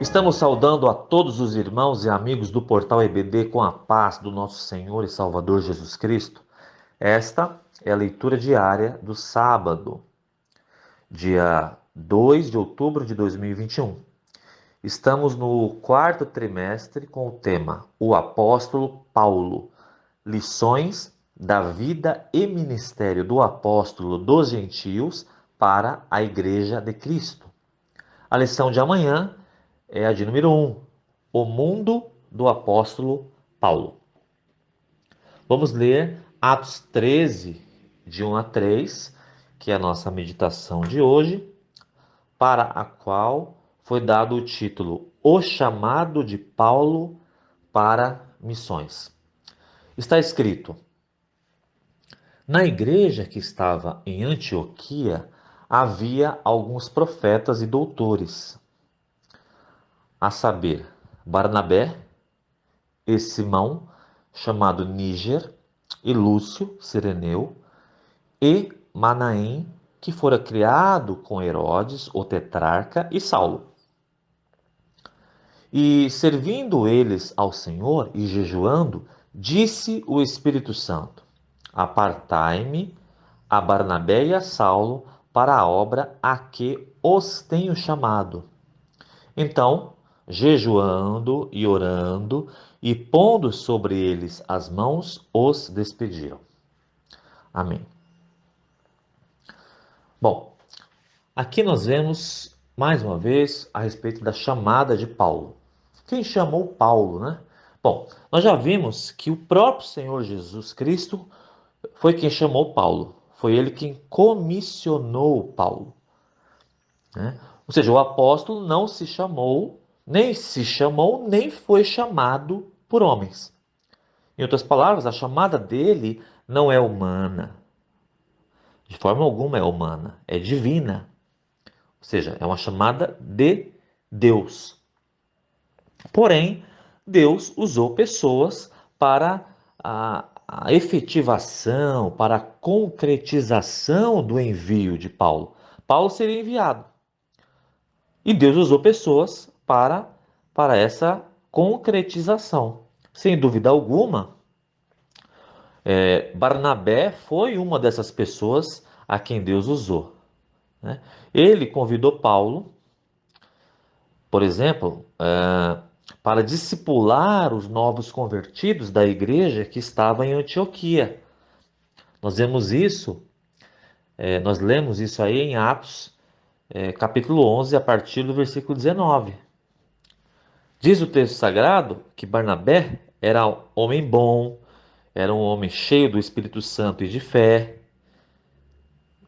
Estamos saudando a todos os irmãos e amigos do Portal EBD com a paz do nosso Senhor e Salvador Jesus Cristo. Esta é a leitura diária do sábado, dia 2 de outubro de 2021. Estamos no quarto trimestre com o tema O Apóstolo Paulo, lições da vida e ministério do apóstolo dos gentios para a Igreja de Cristo. A lição de amanhã é a de número 1, o mundo do apóstolo Paulo. Vamos ler Atos 13, de 1 a 3, que é a nossa meditação de hoje, para a qual foi dado o título O Chamado de Paulo para Missões. Está escrito: Na igreja que estava em Antioquia havia alguns profetas e doutores, a saber, Barnabé e Simão, chamado Níger, e Lúcio, Cireneu, e Manaém, que fora criado com Herodes, o tetrarca, e Saulo. E servindo eles ao Senhor e jejuando, disse o Espírito Santo: Apartai-me a Barnabé e a Saulo para a obra a que os tenho chamado. Então, jejuando e orando e pondo sobre eles as mãos, os despediram. Amém. Bom, aqui nós vemos mais uma vez a respeito da chamada de Paulo. Quem chamou Paulo, né? Bom, nós já vimos que o próprio Senhor Jesus Cristo foi quem chamou Paulo. Foi ele quem comissionou Paulo, né? Ou seja, o apóstolo não se chamou, nem foi chamado por homens. Em outras palavras, a chamada dele não é humana. De forma alguma é humana, é divina. Ou seja, é uma chamada de Deus. Porém, Deus usou pessoas para a efetivação, para a concretização do envio de Paulo. Paulo seria enviado. E Deus usou pessoas para essa concretização. Sem dúvida alguma, Barnabé foi uma dessas pessoas a quem Deus usou, né? Ele convidou Paulo, por exemplo, para discipular os novos convertidos da igreja que estava em Antioquia. Nós vemos isso, nós lemos isso aí em Atos, capítulo 11, a partir do versículo 19. Diz o texto sagrado que Barnabé era um homem bom, era um homem cheio do Espírito Santo e de fé.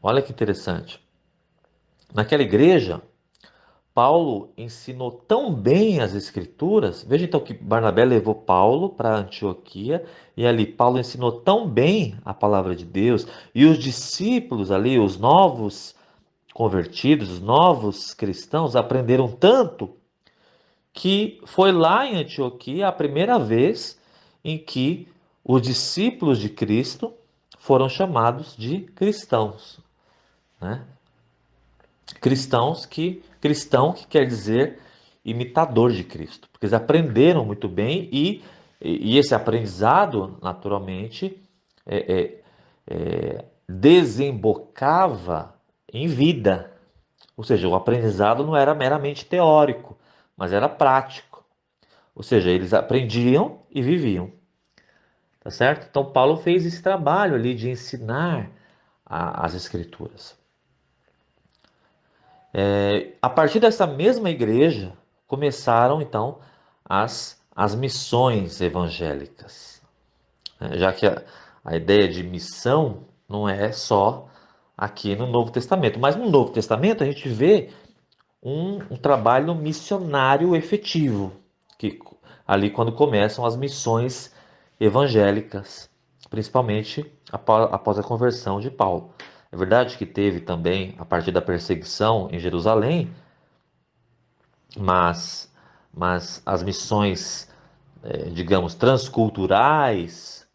Olha que interessante. Naquela igreja, Paulo ensinou tão bem as Escrituras. Veja então que Barnabé levou Paulo para Antioquia e ali Paulo ensinou tão bem a palavra de Deus e os discípulos ali, os novos convertidos, os novos cristãos aprenderam tanto que foi lá em Antioquia a primeira vez em que os discípulos de Cristo foram chamados de cristãos, né? Cristão que quer dizer imitador de Cristo, porque eles aprenderam muito bem e esse aprendizado, naturalmente, desembocava em vida. Ou seja, o aprendizado não era meramente teórico, mas era prático. Ou seja, eles aprendiam e viviam. Tá certo? Então, Paulo fez esse trabalho ali de ensinar as Escrituras. A partir dessa mesma igreja, começaram então as missões evangélicas, né? Já que a ideia de missão não é só aqui no Novo Testamento, mas no Novo Testamento a gente vê um trabalho missionário efetivo, que ali quando começam as missões evangélicas, principalmente após a conversão de Paulo. É verdade que teve também, a partir da perseguição em Jerusalém, mas, mas as missões, digamos, transculturais,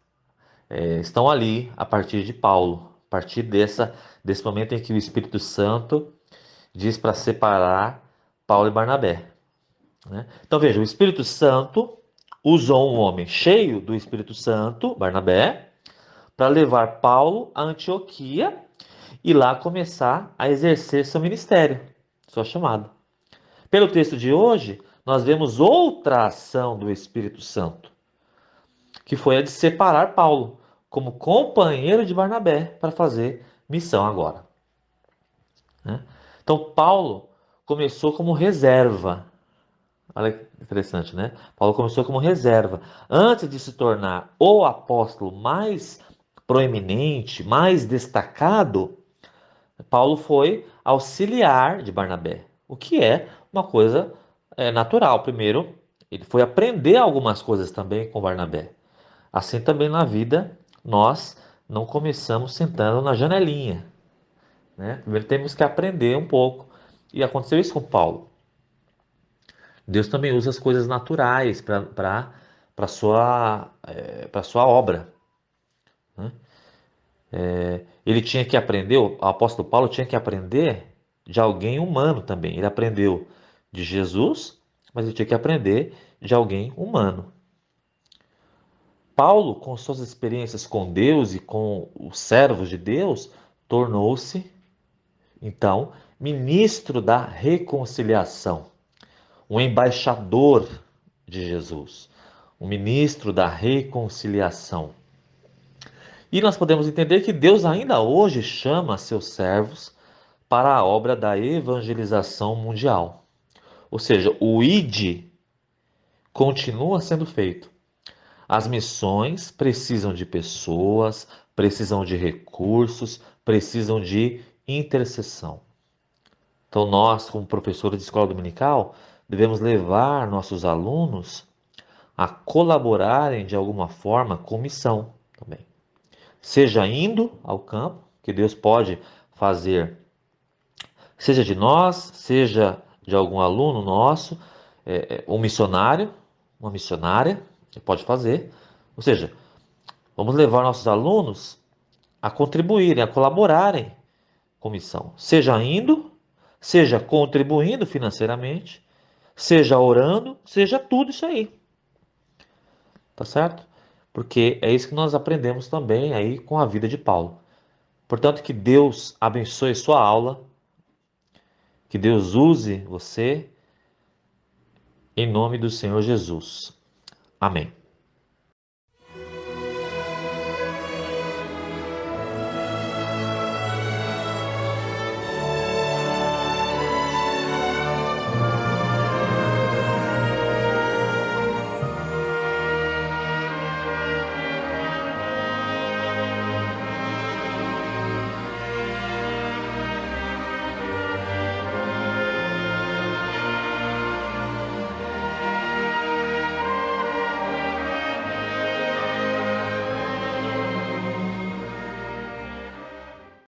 estão ali a partir de Paulo, a partir desse momento em que o Espírito Santo diz para separar Paulo e Barnabé. né? Então veja, o Espírito Santo usou um homem cheio do Espírito Santo, Barnabé, para levar Paulo a Antioquia e lá começar a exercer seu ministério, sua chamada. Pelo texto de hoje, nós vemos outra ação do Espírito Santo, que foi a de separar Paulo como companheiro de Barnabé para fazer missão agora, né? Então Paulo começou como reserva. Olha que interessante, né? Paulo começou como reserva. Antes de se tornar o apóstolo mais proeminente, mais destacado, Paulo foi auxiliar de Barnabé, o que é uma coisa natural. Primeiro, ele foi aprender algumas coisas também com Barnabé. Assim também na vida, nós não começamos sentando na janelinha, né? Primeiro temos que aprender um pouco. E aconteceu isso com Paulo. Deus também usa as coisas naturais para sua obra, né? Ele tinha que aprender, o apóstolo Paulo tinha que aprender de alguém humano também. Ele aprendeu de Jesus, mas ele tinha que aprender de alguém humano. Paulo, com suas experiências com Deus e com os servos de Deus, tornou-se, então, ministro da reconciliação, um embaixador de Jesus, um ministro da reconciliação. E nós podemos entender que Deus ainda hoje chama seus servos para a obra da evangelização mundial. Ou seja, o ID continua sendo feito. As missões precisam de pessoas, precisam de recursos, precisam de intercessão. Então, nós, como professores de escola dominical, devemos levar nossos alunos a colaborarem de alguma forma com missão também. Seja indo ao campo, que Deus pode fazer, seja de nós, seja de algum aluno nosso, um missionário, uma missionária, que pode fazer. Ou seja, vamos levar nossos alunos a contribuírem, a colaborarem com missão. Seja indo, seja contribuindo financeiramente, seja orando, seja tudo isso aí. Tá certo? Porque é isso que nós aprendemos também aí com a vida de Paulo. Portanto, que Deus abençoe sua aula, que Deus use você, em nome do Senhor Jesus. Amém.